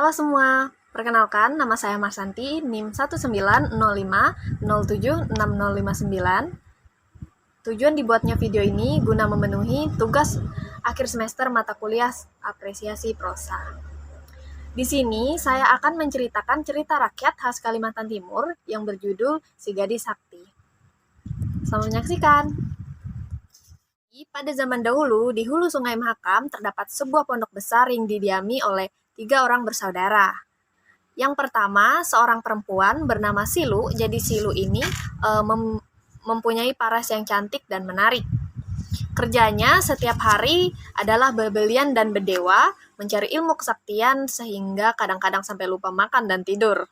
Halo semua, perkenalkan nama saya Marsanti, NIM 19050706059. Tujuan dibuatnya video ini guna memenuhi tugas akhir semester mata kuliah apresiasi prosa. Di sini saya akan menceritakan cerita rakyat khas Kalimantan Timur yang berjudul Si Gadis Sakti. Selamat menyaksikan. Pada zaman dahulu, di hulu Sungai Mahakam terdapat sebuah pondok besar yang didiami oleh 3 orang bersaudara. Yang pertama, seorang perempuan bernama Silu. Jadi Silu ini mempunyai paras yang cantik dan menarik. Kerjanya setiap hari adalah berbelian dan berdewa, mencari ilmu kesaktian sehingga kadang-kadang sampai lupa makan dan tidur.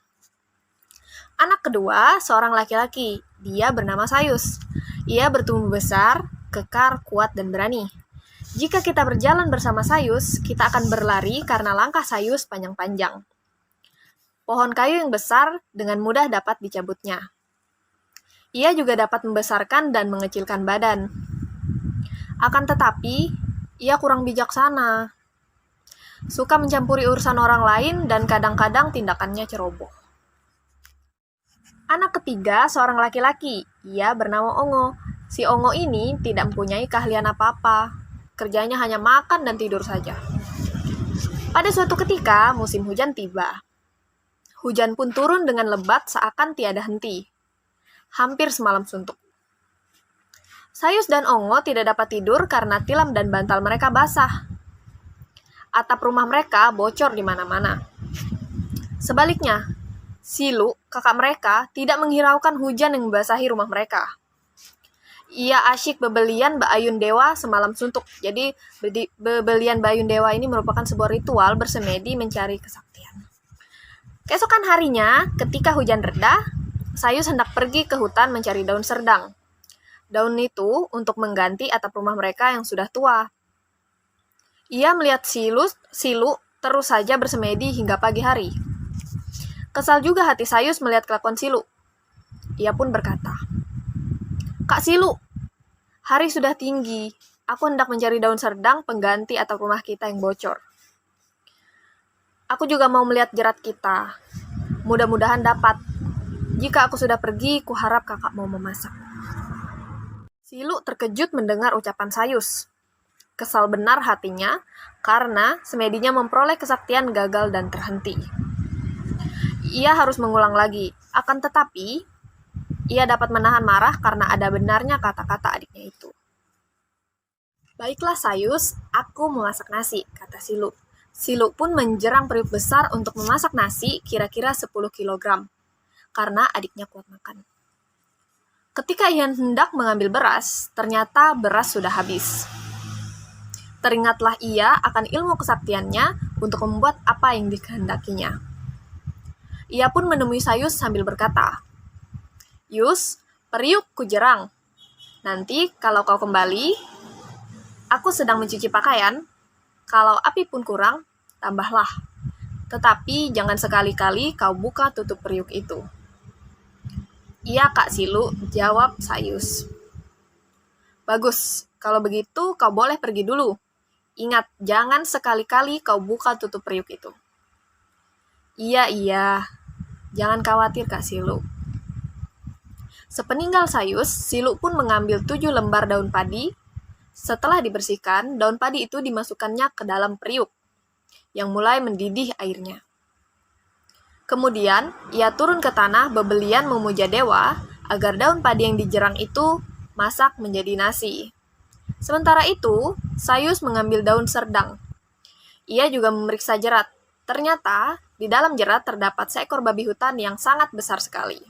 Anak kedua, seorang laki-laki. Dia bernama Sayus. Ia bertumbuh besar, kekar, kuat, dan berani. Jika kita berjalan bersama Sayus, kita akan berlari karena langkah Sayus panjang-panjang. Pohon kayu yang besar dengan mudah dapat dicabutnya. Ia juga dapat membesarkan dan mengecilkan badan. Akan tetapi, ia kurang bijaksana. Suka mencampuri urusan orang lain dan kadang-kadang tindakannya ceroboh. Anak ketiga, seorang laki-laki. Ia bernama Ongo. Si Ongo ini tidak mempunyai keahlian apa-apa. Kerjanya hanya makan dan tidur saja. Pada suatu ketika, musim hujan tiba. Hujan pun turun dengan lebat seakan tiada henti. Hampir semalam suntuk. Sayus dan Ongo tidak dapat tidur karena tilam dan bantal mereka basah. Atap rumah mereka bocor di mana-mana. Sebaliknya, Silu, kakak mereka, tidak menghiraukan hujan yang membasahi rumah mereka. Ia asyik bebelian Bayun Dewa semalam suntuk. Jadi, bebelian Bayun Dewa ini merupakan sebuah ritual bersemedi mencari kesaktian. Keesokan harinya, ketika hujan reda, Sayus hendak pergi ke hutan mencari daun serdang. Daun itu untuk mengganti atap rumah mereka yang sudah tua. Ia melihat Silu terus saja bersemedi hingga pagi hari. Kesal juga hati Sayus melihat kelakuan Silu. Ia pun berkata, "Kak Silu, hari sudah tinggi. Aku hendak mencari daun serdang pengganti atap rumah kita yang bocor. Aku juga mau melihat jerat kita. Mudah-mudahan dapat. Jika aku sudah pergi, kuharap kakak mau memasak." Silu terkejut mendengar ucapan Sayus. Kesal benar hatinya karena semedinya memperoleh kesaktian gagal dan terhenti. Ia harus mengulang lagi. Akan tetapi, ia dapat menahan marah karena ada benarnya kata-kata adiknya itu. "Baiklah Sayus, aku memasak nasi," kata Silu. Silu pun menjerang periuk besar untuk memasak nasi kira-kira 10 kg, karena adiknya kuat makan. Ketika ia hendak mengambil beras, ternyata beras sudah habis. Teringatlah ia akan ilmu kesaktiannya untuk membuat apa yang dikehendakinya. Ia pun menemui Sayus sambil berkata, "Yus, periuk kujerang. Nanti kalau kau kembali, aku sedang mencuci pakaian. Kalau api pun kurang, tambahlah. Tetapi jangan sekali-kali kau buka tutup periuk itu." "Iya, Kak Silu," jawab Sayus. "Bagus, kalau begitu kau boleh pergi dulu. Ingat, jangan sekali-kali kau buka tutup periuk itu." Iya, jangan khawatir Kak Silu." Sepeninggal Sayus, Silu pun mengambil 7 lembar daun padi. Setelah dibersihkan, daun padi itu dimasukkannya ke dalam periuk, yang mulai mendidih airnya. Kemudian, ia turun ke tanah bebelian memuja dewa agar daun padi yang dijerang itu masak menjadi nasi. Sementara itu, Sayus mengambil daun serdang. Ia juga memeriksa jerat. Ternyata, di dalam jerat terdapat seekor babi hutan yang sangat besar sekali.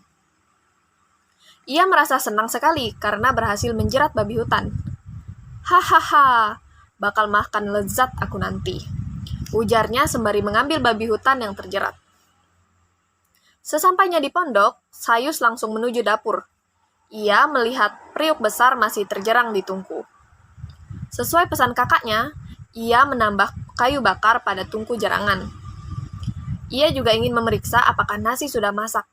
Ia merasa senang sekali karena berhasil menjerat babi hutan. "Hahaha, bakal makan lezat aku nanti," ujarnya sembari mengambil babi hutan yang terjerat. Sesampainya di pondok, Sayus langsung menuju dapur. Ia melihat periuk besar masih terjerang di tungku. Sesuai pesan kakaknya, ia menambah kayu bakar pada tungku jerangan. Ia juga ingin memeriksa apakah nasi sudah masak.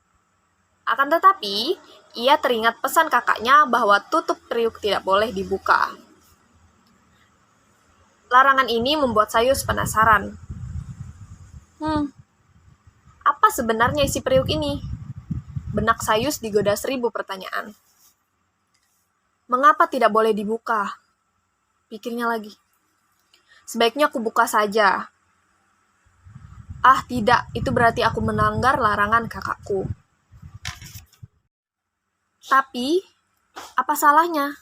Akan tetapi, ia teringat pesan kakaknya bahwa tutup periuk tidak boleh dibuka. Larangan ini membuat Sayus penasaran. Apa sebenarnya isi periuk ini? Benak Sayus digoda 1000 pertanyaan. Mengapa tidak boleh dibuka? Pikirnya lagi. Sebaiknya aku buka saja. Ah, tidak, itu berarti aku melanggar larangan kakakku. Tapi, apa salahnya?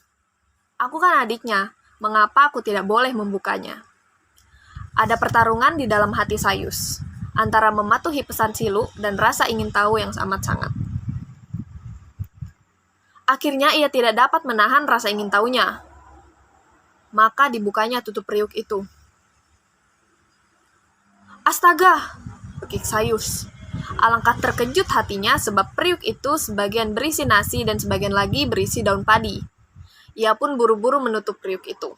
Aku kan adiknya, mengapa aku tidak boleh membukanya? Ada pertarungan di dalam hati Sayus, antara mematuhi pesan Silu dan rasa ingin tahu yang amat sangat. Akhirnya ia tidak dapat menahan rasa ingin tahunya. Maka dibukanya tutup periuk itu. Astaga, bekik Sayus. Alangkah terkejut hatinya sebab periuk itu sebagian berisi nasi dan sebagian lagi berisi daun padi. Ia pun buru-buru menutup periuk itu.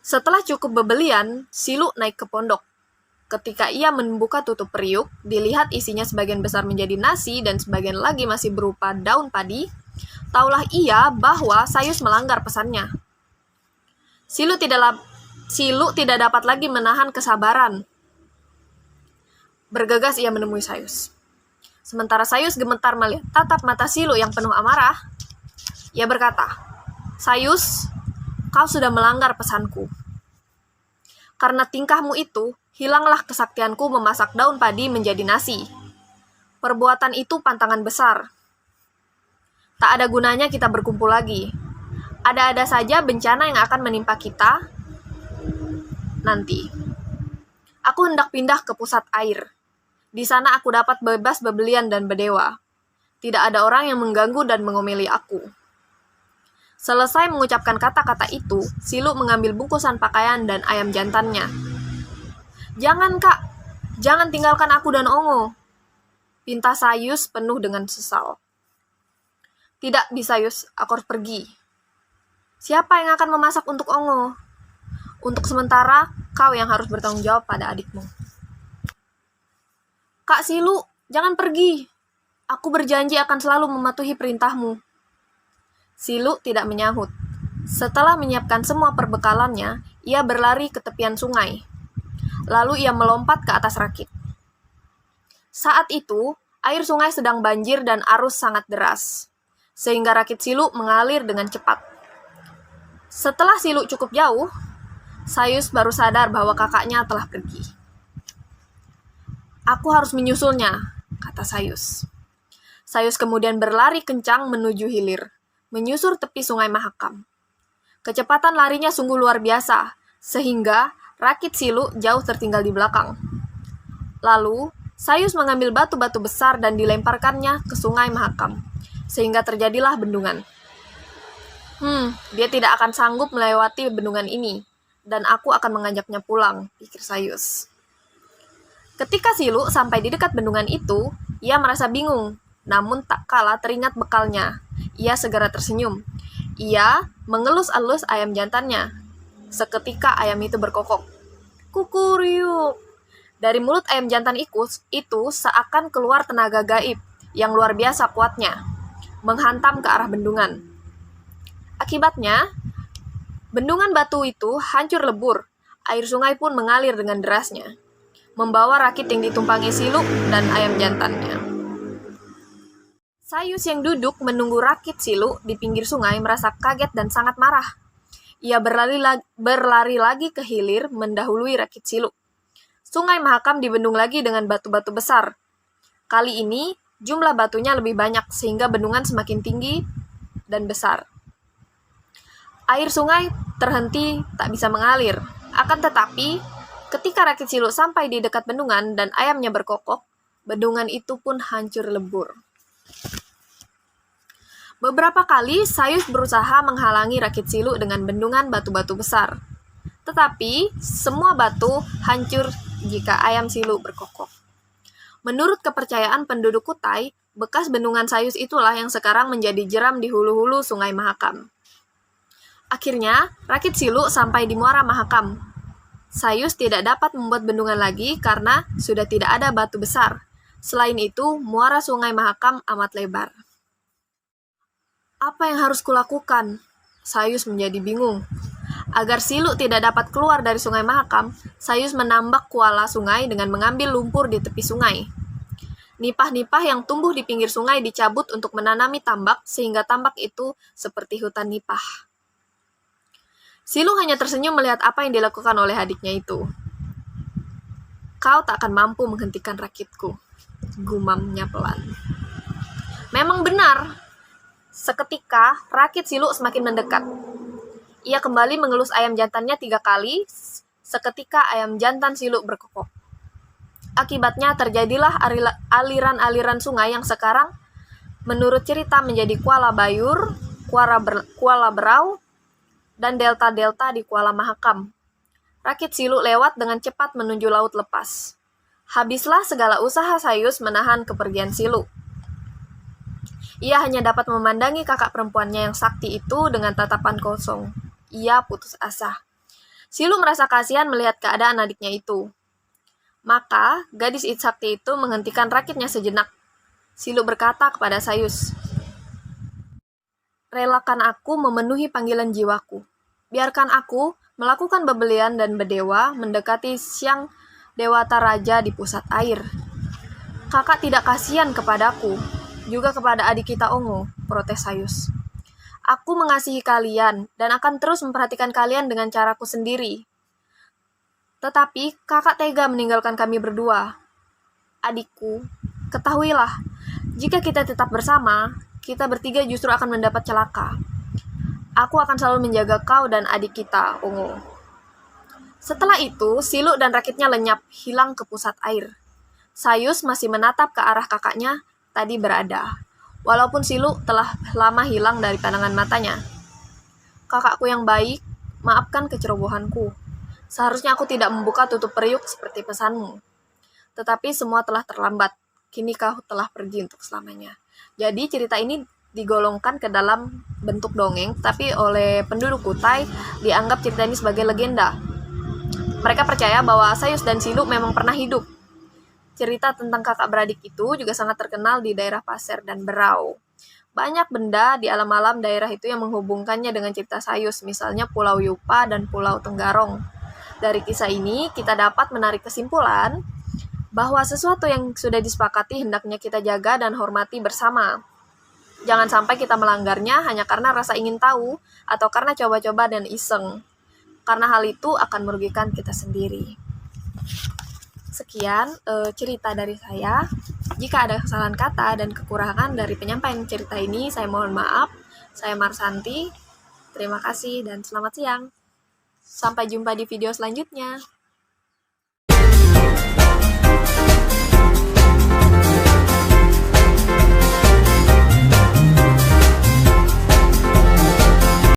Setelah cukup bebelian, Silu naik ke pondok. Ketika ia membuka tutup periuk, dilihat isinya sebagian besar menjadi nasi dan sebagian lagi masih berupa daun padi. Taulah ia bahwa Sayus melanggar pesannya. Silu tidak dapat lagi menahan kesabaran. Bergegas ia menemui Sayus. Sementara Sayus gemetar melihat tatap mata Silu yang penuh amarah, ia berkata, "Sayus, kau sudah melanggar pesanku. Karena tingkahmu itu, hilanglah kesaktianku memasak daun padi menjadi nasi. Perbuatan itu pantangan besar. Tak ada gunanya kita berkumpul lagi. Ada-ada saja bencana yang akan menimpa kita nanti. Aku hendak pindah ke pusat air. Di sana aku dapat bebas bebelian dan berdewa. Tidak ada orang yang mengganggu dan mengomeli aku." Selesai mengucapkan kata-kata itu, Silu mengambil bungkusan pakaian dan ayam jantannya. "Jangan, Kak. Jangan tinggalkan aku dan Ongo," pinta Sayus penuh dengan sesal. "Tidak bisa, Sayus. Aku harus pergi. Siapa yang akan memasak untuk Ongo? Untuk sementara, kau yang harus bertanggung jawab pada adikmu." "Kak Silu, jangan pergi. Aku berjanji akan selalu mematuhi perintahmu." Silu tidak menyahut. Setelah menyiapkan semua perbekalannya, ia berlari ke tepian sungai. Lalu ia melompat ke atas rakit. Saat itu, air sungai sedang banjir dan arus sangat deras, sehingga rakit Silu mengalir dengan cepat. Setelah Silu cukup jauh, Sayus baru sadar bahwa kakaknya telah pergi. "Aku harus menyusulnya," kata Sayus. Sayus kemudian berlari kencang menuju hilir, menyusur tepi sungai Mahakam. Kecepatan larinya sungguh luar biasa, sehingga rakit Silu jauh tertinggal di belakang. Lalu, Sayus mengambil batu-batu besar dan dilemparkannya ke sungai Mahakam, sehingga terjadilah bendungan. Dia tidak akan sanggup melewati bendungan ini, dan aku akan mengajaknya pulang, pikir Sayus. Ketika Silu sampai di dekat bendungan itu, ia merasa bingung, namun tak kalah teringat bekalnya. Ia segera tersenyum. Ia mengelus-elus ayam jantannya. Seketika ayam itu berkokok. "Kukuriuk." Dari mulut ayam jantan itu seakan keluar tenaga gaib yang luar biasa kuatnya, menghantam ke arah bendungan. Akibatnya, bendungan batu itu hancur lebur. Air sungai pun mengalir dengan derasnya, membawa rakit yang ditumpangi Silu dan ayam jantannya. Sayus yang duduk menunggu rakit Silu di pinggir sungai merasa kaget dan sangat marah. Ia berlari lagi ke hilir mendahului rakit Silu. Sungai Mahakam dibendung lagi dengan batu-batu besar. Kali ini, jumlah batunya lebih banyak sehingga bendungan semakin tinggi dan besar. Air sungai terhenti tak bisa mengalir. Akan tetapi, ketika rakit Silu sampai di dekat bendungan dan ayamnya berkokok, bendungan itu pun hancur lebur. Beberapa kali Sayus berusaha menghalangi rakit Silu dengan bendungan batu-batu besar. Tetapi, semua batu hancur jika ayam Silu berkokok. Menurut kepercayaan penduduk Kutai, bekas bendungan Sayus itulah yang sekarang menjadi jeram di hulu-hulu sungai Mahakam. Akhirnya, rakit Silu sampai di muara Mahakam. Sayus tidak dapat membuat bendungan lagi karena sudah tidak ada batu besar. Selain itu, muara sungai Mahakam amat lebar. Apa yang harus kulakukan? Sayus menjadi bingung. Agar Silu tidak dapat keluar dari Sungai Mahakam, Sayus menambak kuala sungai dengan mengambil lumpur di tepi sungai. Nipah-nipah yang tumbuh di pinggir sungai dicabut untuk menanami tambak, sehingga tambak itu seperti hutan nipah. Silu hanya tersenyum melihat apa yang dilakukan oleh adiknya itu. "Kau tak akan mampu menghentikan rakitku," gumamnya pelan. Memang benar. Seketika, rakit Silu semakin mendekat. Ia kembali mengelus ayam jantannya 3 kali, seketika ayam jantan Silu berkokok. Akibatnya terjadilah aliran-aliran sungai yang sekarang, menurut cerita, menjadi Kuala Bayur, Kuala Berau, dan delta-delta di Kuala Mahakam. Rakit Silu lewat dengan cepat menuju laut lepas. Habislah segala usaha Sayus menahan kepergian Silu. Ia hanya dapat memandangi kakak perempuannya yang sakti itu dengan tatapan kosong. Ia putus asa. Silu merasa kasihan melihat keadaan adiknya itu. Maka, gadis sakti itu menghentikan rakitnya sejenak. Silu berkata kepada Sayus, "Relakan aku memenuhi panggilan jiwaku. Biarkan aku melakukan bebelian dan berdewa mendekati siang dewata raja di pusat air. Kakak tidak kasihan kepadaku, juga kepada adik kita Ongo," protes Sayus. "Aku mengasihi kalian dan akan terus memperhatikan kalian dengan caraku sendiri. Tetapi kakak tega meninggalkan kami berdua. Adikku, ketahuilah, jika kita tetap bersama, kita bertiga justru akan mendapat celaka. Aku akan selalu menjaga kau dan adik kita, Ongo." Setelah itu, Silu dan rakitnya lenyap, hilang ke pusat air. Sayus masih menatap ke arah kakaknya tadi berada, walaupun Silu telah lama hilang dari pandangan matanya. "Kakakku yang baik, maafkan kecerobohanku. Seharusnya aku tidak membuka tutup periuk seperti pesanmu. Tetapi semua telah terlambat. Kini kau telah pergi untuk selamanya." Jadi cerita ini digolongkan ke dalam bentuk dongeng, tapi oleh penduduk Kutai dianggap cerita ini sebagai legenda. Mereka percaya bahwa Sayus dan Silu memang pernah hidup. Cerita tentang kakak beradik itu juga sangat terkenal di daerah Pasir dan Berau. Banyak benda di alam-alam daerah itu yang menghubungkannya dengan cerita Sayus, misalnya Pulau Yupa dan Pulau Tenggarong. Dari kisah ini, kita dapat menarik kesimpulan bahwa sesuatu yang sudah disepakati hendaknya kita jaga dan hormati bersama. Jangan sampai kita melanggarnya hanya karena rasa ingin tahu atau karena coba-coba dan iseng. Karena hal itu akan merugikan kita sendiri. Sekian cerita dari saya. Jika ada kesalahan kata dan kekurangan dari penyampaian cerita ini, saya mohon maaf. Saya Marsanti. Terima kasih dan selamat siang. Sampai jumpa di video selanjutnya.